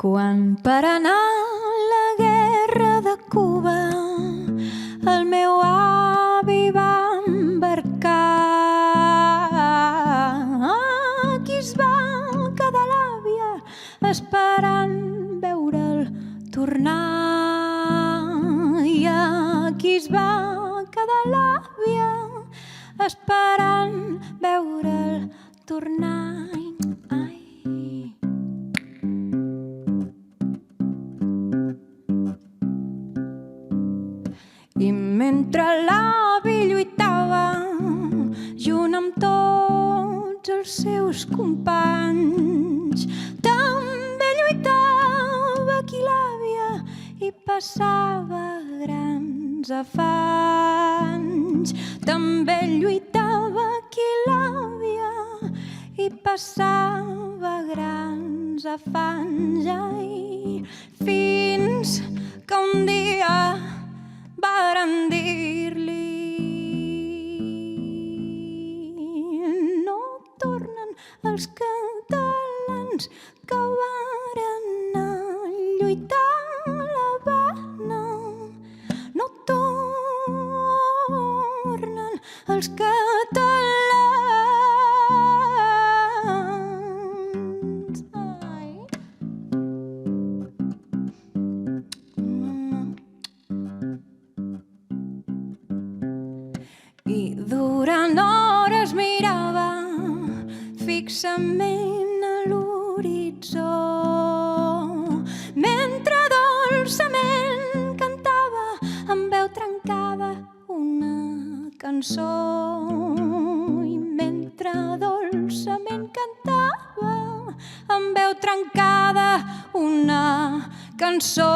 Quan per anar a la guerra de Cuba el meu avi va embarcar, aquí es va quedar l'àvia esperant veure'l tornar. I aquí es va quedar l'àvia esperant veure'l tornar. I mentre l'avi lluitava junt amb tots els seus companys, també lluitava aquí l'àvia i passava grans afanys. També lluitava aquí l'àvia i passava grans afanys. Ai, fins que un dia varen dir-li: no tornen els catalans que varen a lluitar a l'Havana, no tornen els catalans. I durant hores mirava fixament a l'horitzó, mentre dolçament cantava amb veu trencada una cançó. I mentre dolçament cantava amb veu trencada una cançó.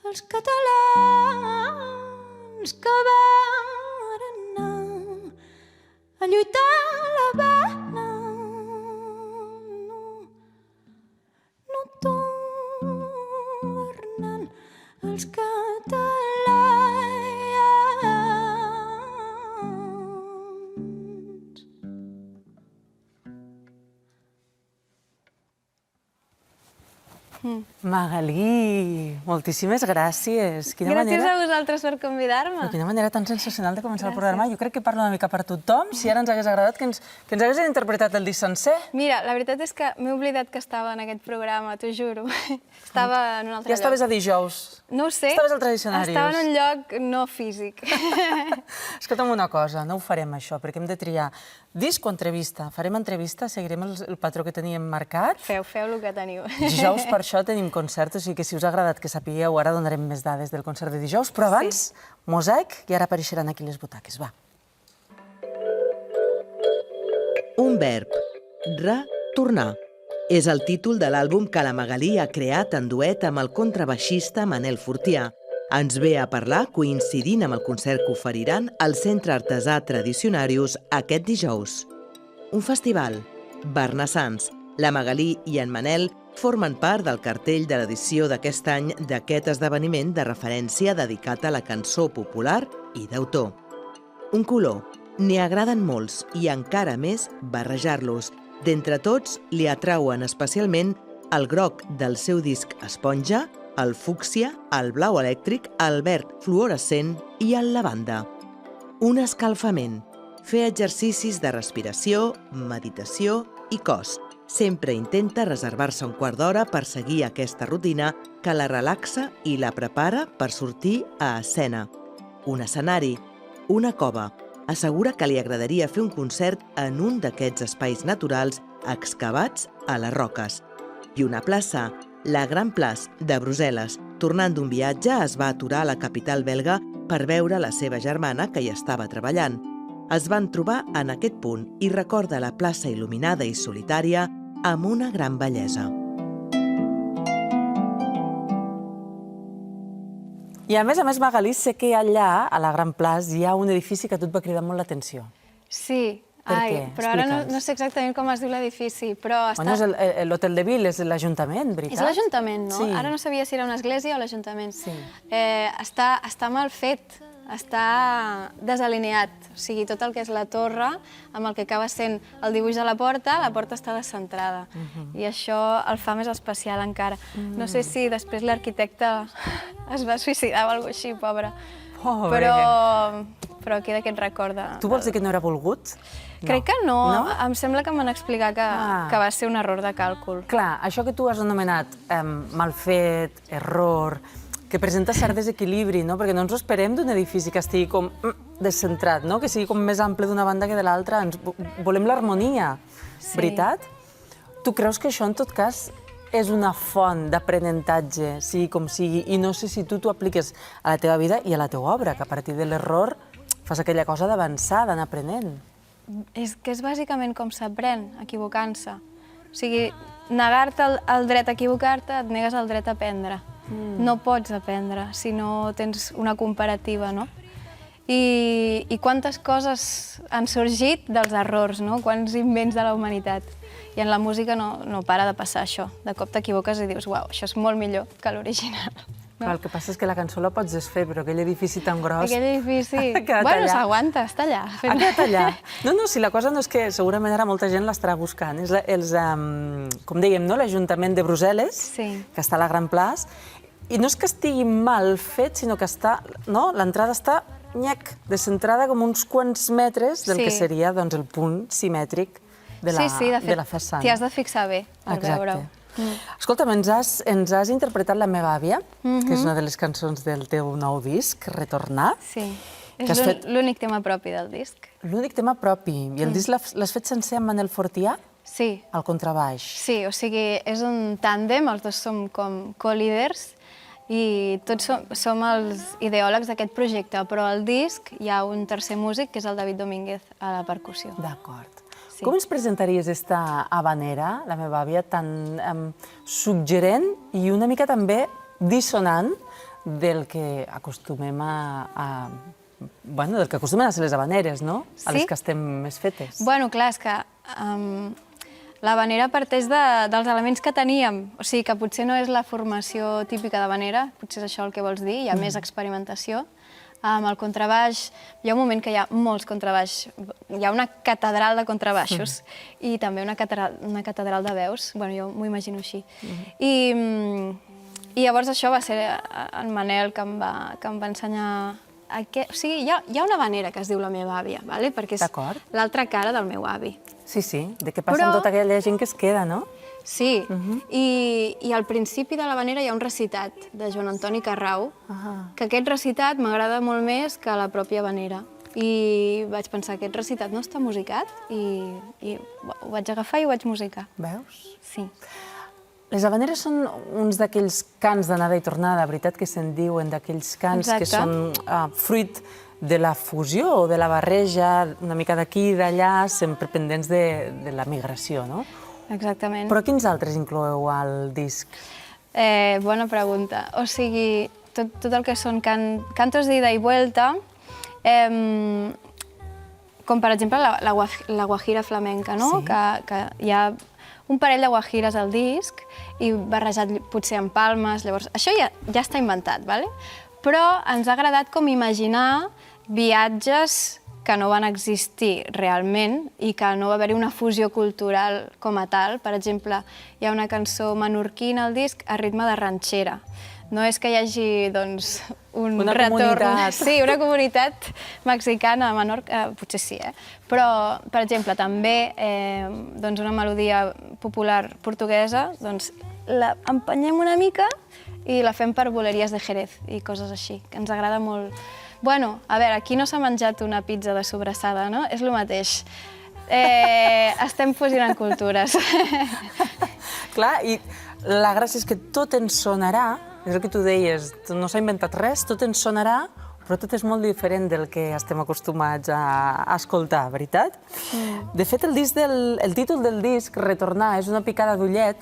Els catalans que varen anar a lluitar a l'Havana, no tornen els catalans. Magalí, moltíssimes gràcies. Gràcies a vosaltres per convidar-me. Quina manera tan sensacional de començar el programa. Jo crec que parlo una mica per tothom. Si ara ens hagués agradat que ens haguessin interpretat el disc sencer. Mira, la veritat és que m'he oblidat que estava en aquest programa, t'ho juro. Estava en un altre lloc. Ja estaves a dijous. No ho sé. Estaves al Tradicionarius. Estava en un lloc no físic. Escolta'm una cosa, no ho farem això, perquè hem de triar disc o entrevista. Farem entrevista, seguirem el patró que teníem marcat. Feu el que teniu. Dijous, per això, tenim concert, o sigui que si us ha agradat que sapigueu, ara donarem més dades del concert de dijous, però abans, mosaic, i ara apareixeran aquí les butaques, va. Un verb, retornar. És el títol de l'àlbum que la Magalí ha creat en duet amb el contrabaixista Manel Fortià. Ens ve a parlar coincidint amb el concert que oferiran al Centre Artesà Tradicionarius aquest dijous. Un festival, Barnassans. La Magalí i en Manel formen part del cartell de l'edició d'aquest any d'aquest esdeveniment de referència dedicat a la cançó popular i d'autor. Un color. N'hi agraden molts i encara més barrejar-los. D'entre tots, li atrauen especialment el groc del seu disc Esponja, el fúcsia, el blau elèctric, el verd fluorescent i el lavanda. Un escalfament. Fer exercicis de respiració, meditació i cos. Sempre intenta reservar-se un quart d'hora per seguir aquesta rutina que la relaxa i la prepara per sortir a escena. Un escenari, una cova, assegura que li agradaria fer un concert en un d'aquests espais naturals excavats a les roques. I una plaça, la Gran Place de Brussel·les, tornant d'un viatge, es va aturar a la capital belga per veure la seva germana, que hi estava treballant. Es van trobar en aquest punt i recorda la plaça il·luminada i solitària amb una gran bellesa. I a més, Magalí, sé que allà, a la Gran Place, hi ha un edifici que a tu et va cridar molt l'atenció. Sí. Per què? Però ara Explica'ns. no sé exactament com es diu l'edifici, però està... Bueno, és l'Hotel de Ville, és l'Ajuntament, veritat? És l'Ajuntament, no? Sí. Ara no sabia si era una església o l'Ajuntament. Sí. Està mal fet, està desalineat. O sigui, tot el que és la torre, amb el que acaba sent el dibuix de la porta està descentrada. I això el fa més especial encara. No sé si després l'arquitecte es va suïcidar o alguna cosa així, pobre. Pobre. Però queda aquest record de... Tu vols dir que no era volgut? Crec que no. Em sembla que m'han explicat que va ser un error de càlcul. Clar, això que tu has anomenat mal fet, error, que presenta cert desequilibri, no? Perquè no ens ho esperem d'un edifici que estigui com descentrat, no? Que sigui com més ample d'una banda que de l'altra. Volem l'harmonia, veritat? Tu creus que això, en tot cas, és una font d'aprenentatge, sigui com sigui, i no sé si tu t'ho apliques a la teva vida i a la teva obra, que a partir de l'error fas aquella cosa d'avançar, d'anar aprenent. És que és bàsicament com s'aprèn, equivocant-se. O sigui, negar-te el dret a equivocar-te, et negues el dret a aprendre. No pots aprendre si no tens una comparativa, no? I quantes coses han sorgit dels errors, no? Quants invents de la humanitat. I en la música no para de passar això. De cop t'equivoques i dius, uau, això és molt millor que l'original. El que passa és que la cançó la pots desfer, però aquell edifici tan gros... Aquell edifici... ha quedat Bueno, allà. s'aguanta, està allà. Ha quedat allà. No, si la cosa no és que segurament ara molta gent l'estarà buscant. És, com dèiem, l'Ajuntament de Brussel·les, que està a la Gran Place, i no és que estigui mal fet, sinó que l'entrada està descentrada com uns quants metres del que seria el punt simètric de la façana. T'hi has de fixar bé per veure-ho. Escolta'm, ens has interpretat La meva àvia, que és una de les cançons del teu nou disc, Retornar. Sí, és l'únic tema propi del disc. L'únic tema propi. I el disc l'has fet sencer amb Manel Fortià? Sí. Al contrabaix. Sí, o sigui, és un tàndem, els dos som com co-líders i tots som els ideòlegs d'aquest projecte, però al disc hi ha un tercer músic, que és el David Domínguez, a la percussió. D'acord. Com ens presentaries esta habanera, La meva àvia, tan suggerent i una mica també dissonant del que acostumem del que acostumen a ser les habaneres, no? A les que estem més fetes. Bueno, clar, és que l'habanera parteix dels elements que teníem, o sigui que potser no és la formació típica d'habanera, potser és això el que vols dir, hi ha més experimentació. Amb el contrabaix, hi ha un moment que hi ha molts contrabaix, hi ha una catedral de contrabaixos i també una catedral de veus, bueno, jo m'ho imagino així. I llavors això va ser en Manel que em va ensenyar... O sigui, hi ha una habanera que es diu La meva àvia, perquè és l'altra cara del meu avi. Sí, de què passa amb tota aquella gent que es queda, no? Sí, i al principi de l'habanera hi ha un recitat de Joan Antoni Carrau, que aquest recitat m'agrada molt més que la pròpia habanera. I vaig pensar, aquest recitat no està musicat? I ho vaig agafar i ho vaig musicar. Veus? Sí. Les habaneres són uns d'aquells cants d'anada i tornada, veritat que se'n diuen, d'aquells cants que són fruit de la fusió o de la barreja, una mica d'aquí i d'allà, sempre pendents de la migració, no? Exactament. Però quins altres incloeu al disc? Bona pregunta. O sigui, tot el que són cantos d'ida i vuelta, com per exemple la guajira flamenca, no? Que hi ha un parell de guajires al disc i barrejat potser amb palmes, llavors això ja està inventat, però ens ha agradat com imaginar viatges que no van existir realment i que no va haver-hi una fusió cultural com a tal. Per exemple, hi ha una cançó menorquina al disc a ritme de ranxera. No és que hi hagi, doncs, un retorn... Sí, una comunitat mexicana a Menorca, potser sí, però, per exemple, també una melodia popular portuguesa, doncs la empenyem una mica i la fem per boleries de Jerez i coses així, que ens agrada molt Bueno, a veure, aquí no s'ha menjat una pizza de sobrassada, no? És el mateix. Estem fusionant cultures. Clar, i la gràcia és que tot ens sonarà, és el que tu deies, no s'ha inventat res, tot ens sonarà, però tot és molt diferent del que estem acostumats a escoltar, veritat? De fet, el títol del disc, Retornar, és una picada d'ullet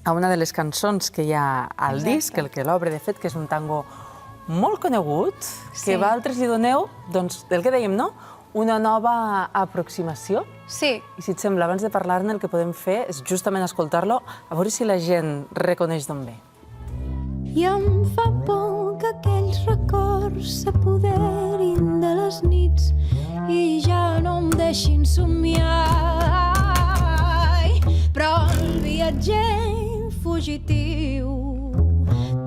a una de les cançons que hi ha al disc, el que l'obre, de fet, que és un tango molt conegut, que vosaltres li doneu, doncs, el que dèiem, no?, una nova aproximació. Sí. I si et sembla, abans de parlar-ne, el que podem fer és justament escoltar-lo, a veure si la gent reconeix d'on ve. I em fa por que aquells records s'apoderin de les nits i ja no em deixin somiar. Però el viatger fugitiu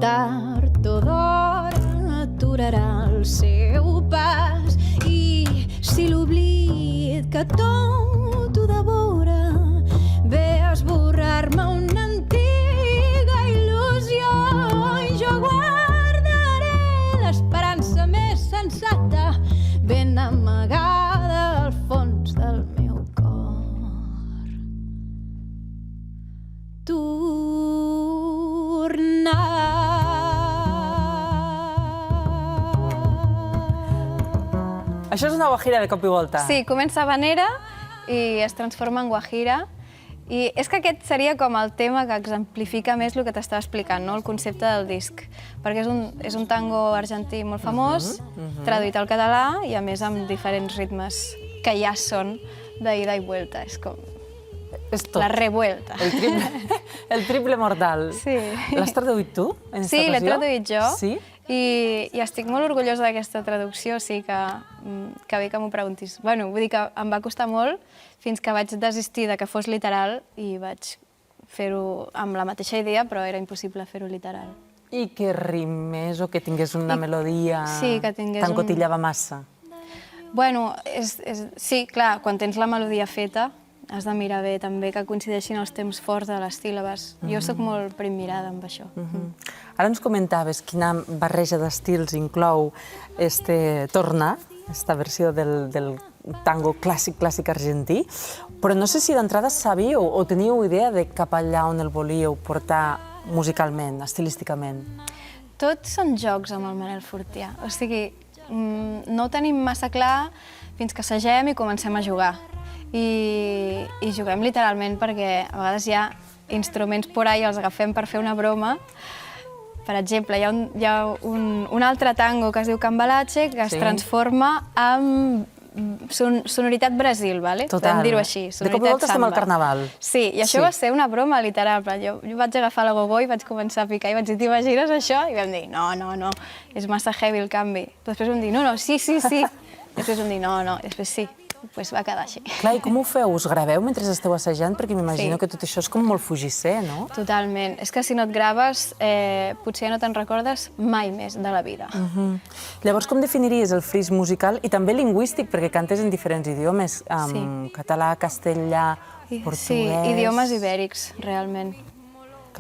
tard o d'hora aturarà el seu pas i si l'oblit que tot ho devora ve a esborrar-me una antiga il·lusió i jo guardaré l'esperança més sensata ben amagada al fons del meu cor. Això és una guajira de cop i volta. Sí, comença habanera i es transforma en guajira. I és que aquest seria com el tema que exemplifica més el que t'estava explicant, no? El concepte del disc. Perquè és un tango argentí molt famós, traduït al català i a més amb diferents ritmes que ja són d'ida i vuelta. És com És tot. la revuelta. El triple mortal. Sí. L'has traduït tu, en esta Sí, l'he ocasió? traduït jo. Sí? I estic molt orgullosa d'aquesta traducció, sí que bé que m'ho preguntis. Bueno, vull dir que em va costar molt fins que vaig desistir de que fos literal i vaig fer-ho amb la mateixa idea, però era impossible fer-ho literal. I que rimés o que tingués una melodia Sí, que tingués tan cotillava massa. Bueno, sí, clar, quan tens la melodia feta has de mirar bé també que coincideixin els temps forts de les síl·labes. Jo sóc molt primmirada amb això. Ara ens comentaves quina barreja d'estils inclou Tornar, aquesta versió del tango clàssic argentí, però no sé si d'entrada sabíeu o teníeu idea de cap allà on el volíeu portar musicalment, estilísticament. Tots són jocs amb el Manel Fortià. O sigui, no ho tenim massa clar fins que assagem i comencem a jugar. I juguem literalment perquè a vegades hi ha instruments por ahí, els agafem per fer una broma. Per exemple, hi ha un altre tango que es diu Cambalache que es transforma en sonoritat Brasil, ¿vale? Total. Podem dir-ho així. De cop i volta estem al carnaval. Sí, i això va ser una broma literal. Jo vaig agafar la gogó i vaig començar a picar i vaig dir, t'imagines això? I vam dir, no, és massa heavy el canvi. Però després vam dir, no, sí. I després vam dir, no, i després sí. Doncs va quedar així. Clar, i com ho feu? Us graveu mentre esteu assajant? Perquè m'imagino que tot això és com molt fugisser, no? Totalment. És que si no et graves, potser no te'n recordes mai més de la vida. Llavors, com definiries el fris musical i també lingüístic, perquè cantes en diferents idiomes, català, castellà, portuguès... Sí, idiomes ibèrics, realment.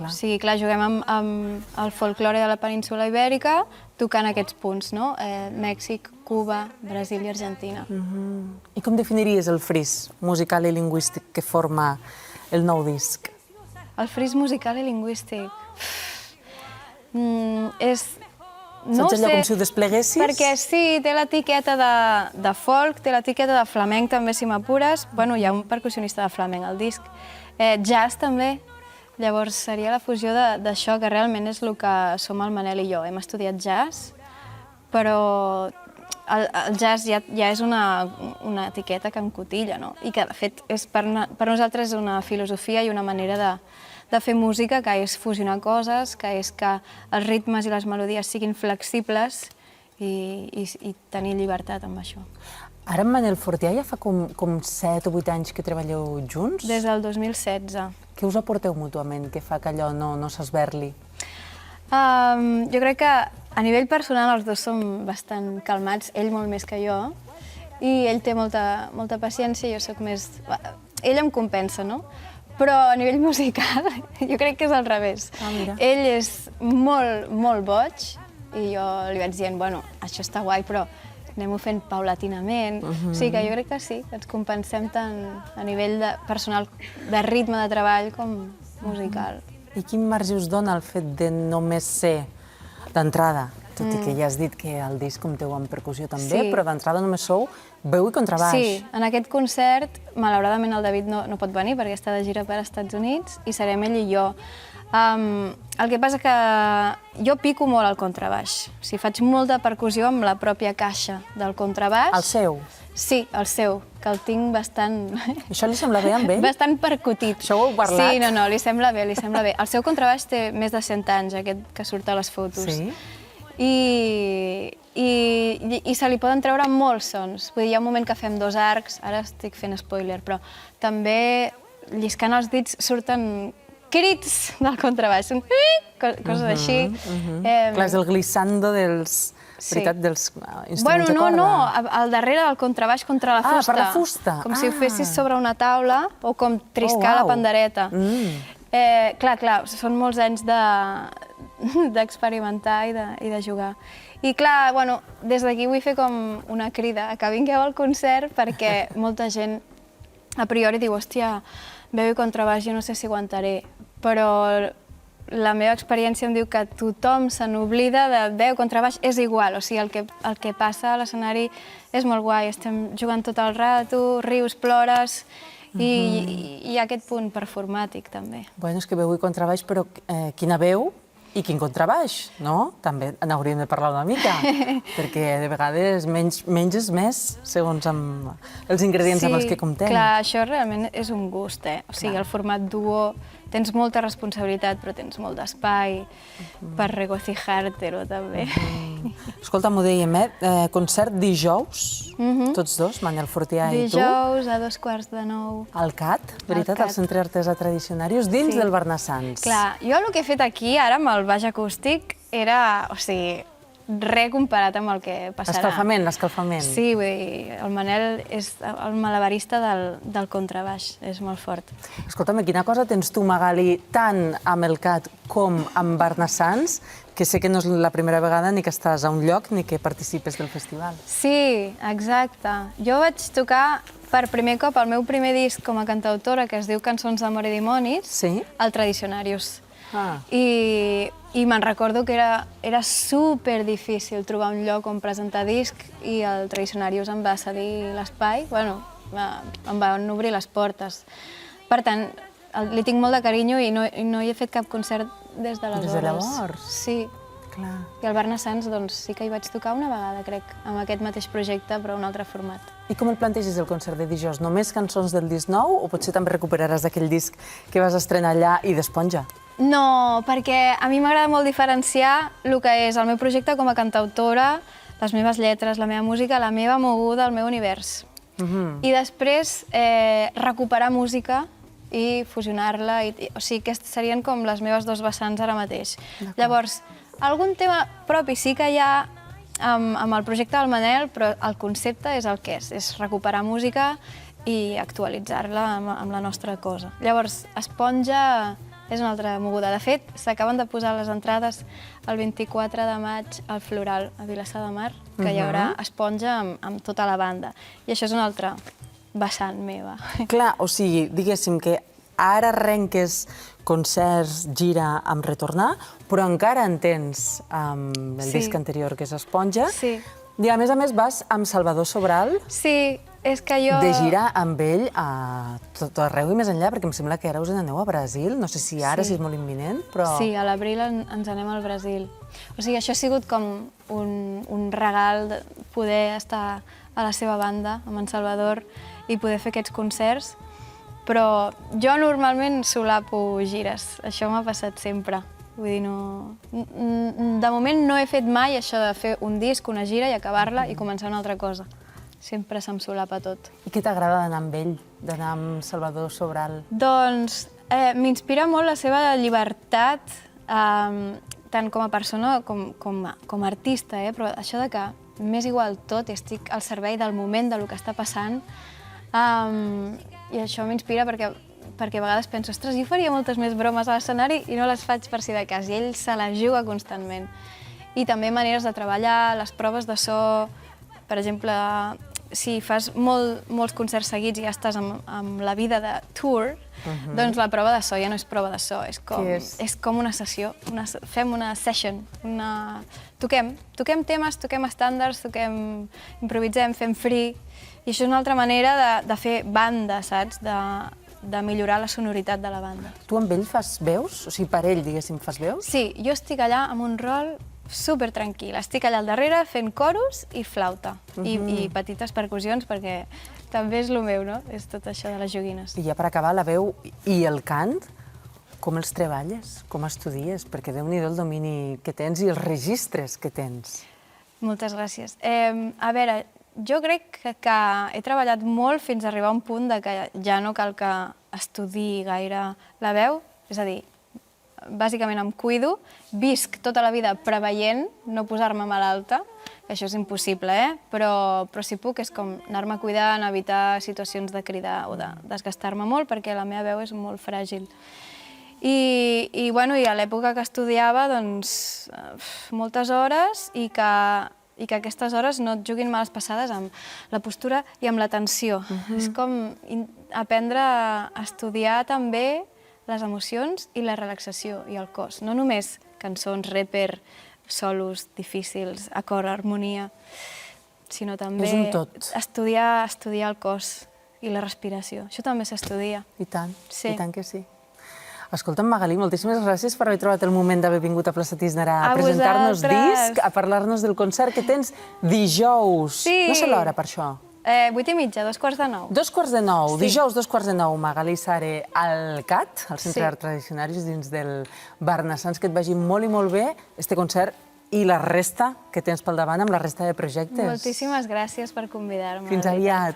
O sigui, clar, juguem amb el folklore de la península ibèrica, tocant aquests punts, no? Mèxic, Cuba, Brasil i Argentina. I com definiries el fris musical i lingüístic que forma el nou disc? El fris musical i lingüístic... és... Saps allò com si ho despleguessis? Perquè sí, té l'etiqueta de folk, té l'etiqueta de flamenc també, si m'apures. Bueno, hi ha un percussionista de flamenc al disc. Jazz també. Llavors seria la fusió d'això, que realment és el que som el Manel i jo. Hem estudiat jazz, però el jazz ja és una etiqueta que encotilla, no? I que, de fet, per nosaltres és una filosofia i una manera de fer música que és fusionar coses, que és que els ritmes i les melodies siguin flexibles i tenir llibertat amb això. Ara amb Manel Fortià ja fa com 7 o 8 anys que treballeu junts? Des del 2016. Què us aporteu mútuament que fa que allò no s'esberli? Jo crec que a nivell personal els dos som bastant calmats, ell molt més que jo, i ell té molta paciència, jo sóc més... Ell em compensa, no? Però a nivell musical jo crec que és al revés. Ell és molt, molt boig i jo li vaig dient, bueno, això està guai, però anem-ho fent paulatinament. O sigui que jo crec que sí, que ens compensem tant a nivell personal, de ritme de treball com musical. I quin marge us dona el fet de només ser d'entrada? Tot i que ja has dit que el disc compteu amb percussió també, però d'entrada només sou veu i contrabaix. Sí, en aquest concert, malauradament el David no pot venir perquè està de gira per als Estats Units i serem ell i jo. El que passa que jo pico molt al contrabaix. O sigui, faig molta percussió amb la pròpia caixa del contrabaix. El seu? Sí, el seu, que el tinc bastant... Això li sembla bé amb ell? Bastant percutit. Això ho heu parlat? Sí, no, li sembla bé, li sembla bé. El seu contrabaix té més de 100 anys, aquest que surt a les fotos. Sí? I se li poden treure molts sons. Vull dir, hi ha un moment que fem 2 arcs, ara estic fent spoiler, però també lliscant els dits surten crits del contrabaix, coses així. Clar, és el glissando dels... veritat, dels instruments de corda. No, al darrere del contrabaix contra la fusta. Per la fusta. Com si ho fessis sobre una taula o com triscar la pandereta. Clar, són molts anys d'experimentar i de jugar. I clar, des d'aquí vull fer com una crida a que vingueu al concert perquè molta gent a priori diu, hòstia, veu i contrabaix, jo no sé si aguantaré, però la meva experiència em diu que tothom se n'oblida de veu, contrabaix, és igual, o sigui, el que passa a l'escenari és molt guai, estem jugant tot el rato, rius, plores, i hi ha aquest punt performàtic també. Bueno, és que veu i contrabaix, però quina veu i quin contrabaix, no? També n'hauríem de parlar una mica, perquè de vegades menys és més, segons els ingredients amb els que comptem. Sí, clar, això realment és un gust, O sigui, el format duo tens molta responsabilitat, però tens molt d'espai per regocijarte-lo, també. Escolta, m'ho dèiem, concert dijous, tots dos, Manel Fortià i tu. Dijous a 2:15. Al CAT, veritat, al Centre Artesà Tradicionarius, dins del Barnassans. Clar, jo el que he fet aquí, ara, amb el baix acústic, era, o sigui, res comparat amb el que passarà. L'escalfament. Sí, vull dir, el Manel és el malabarista del contrabaix, és molt fort. Escolta'm, quina cosa tens tu, Magali, tant amb el CAT com amb Barnassans, que sé que no és la primera vegada ni que estàs a un lloc ni que participes del festival. Sí, exacte. Jo vaig tocar per primer cop el meu primer disc com a cantautora, que es diu Cançons d'amor i dimonis, al Tradicionarius. I me'n recordo que era super difícil trobar un lloc on presentar disc i el Tradicionarius em va cedir l'espai, em van obrir les portes. Per tant, li tinc molt de carinyo i no hi he fet cap concert des d'aleshores. Des de llavors? Sí. Clar. I al Barnassans, doncs, sí que hi vaig tocar una vegada, crec, amb aquest mateix projecte, però un altre format. I com el planteges el concert de dijous? Només cançons del disc nou o potser també recuperaràs aquell disc que vas estrenar allà i d'Esponja? No, perquè a mi m'agrada molt diferenciar el que és el meu projecte com a cantautora, les meves lletres, la meva música, la meva moguda, el meu univers. I després recuperar música i fusionar-la. O sigui, aquestes serien com les meves 2 vessants ara mateix. Llavors, algun tema propi sí que hi ha amb el projecte del Manel, però el concepte és el que és recuperar música i actualitzar-la amb la nostra cosa. Llavors, Esponja és una altra moguda. De fet, s'acaben de posar les entrades el 24 de maig al Floral, a Vilassar de Mar, que hi haurà Esponja amb tota la banda. I això és una altra vessant meva. Clar, o sigui, diguéssim que ara arrenques concerts, gira amb Retornar, però encara en tens el disc anterior, que és Esponja. Sí. I a més vas amb Salvador Sobral. Sí, és que jo... De gira amb ell a tot arreu i més enllà, perquè em sembla que ara us n'aneu a Brasil. No sé si ara, si és molt imminent, però... Sí, a l'abril ens anem al Brasil. O sigui, això ha sigut com un regal de poder estar a la seva banda, amb en Salvador, i poder fer aquests concerts. Però jo normalment solapo gires. Això m'ha passat sempre. Vull dir, no... De moment no he fet mai això de fer un disc, una gira i acabar-la i començar una altra cosa. Sempre se'm solapa tot. I què t'agrada d'anar amb ell, d'anar amb Salvador Sobral? Doncs m'inspira molt la seva llibertat, tant com a persona com a artista, però això de que m'és igual tot, estic al servei del moment, del que està passant, i això m'inspira perquè a vegades penso, ostres, jo faria moltes més bromes a l'escenari i no les faig per si de cas, i ell se la juga constantment. i també maneres de treballar, les proves de so. Per exemple, si fas molts concerts seguits i ja estàs amb la vida de tour, doncs la prova de so ja no és prova de so, és com una sessió, fem una session, toquem temes, toquem estàndards, improvisem, fem free, i això és una altra manera de fer banda, saps? De millorar la sonoritat de la banda. Tu amb ell fas veus? O sigui, per ell, diguéssim, fas veus? Sí, jo estic allà amb un rol super tranquil. Estic allà al darrere fent coros i flauta i petites percussions perquè també és el meu, no? És tot això de les joguines. I ja per acabar, la veu i el cant, com els treballes? Com estudies? Perquè Déu-n'hi-do el domini que tens i els registres que tens. Moltes gràcies. A veure, jo crec que he treballat molt fins a arribar a un punt que ja no cal que estudiï gaire la veu, és a dir, bàsicament em cuido, visc tota la vida preveient no posar-me malalta, que això és impossible, però si puc és com anar-me cuidant, evitar situacions de cridar o de desgastar-me molt, perquè la meva veu és molt fràgil. I a l'època que estudiava, doncs, moltes hores i que aquestes hores no et juguin males passades amb la postura i amb la tensió. És com aprendre a estudiar també les emocions i la relaxació i el cos. No només cançons, reper, solos difícils, acord, harmonia, sinó també estudiar el cos i la respiració. Això també s'estudia. I tant, i tant que sí. Escolta'm, Magalí, moltíssimes gràcies per haver trobat el moment d'haver vingut a Plaça Tisnerà a presentar-nos disc, a parlar-nos del concert que tens dijous. No sé l'hora per això. 8:30, 8:45. 8:45, dijous 8:45, Magalí Sare al CAT, al Centre d'Art Tradicionaris, dins del Bar Nassans, que et vagi molt i molt bé este concert i la resta que tens pel davant amb la resta de projectes. Moltíssimes gràcies per convidar-me. Fins aviat.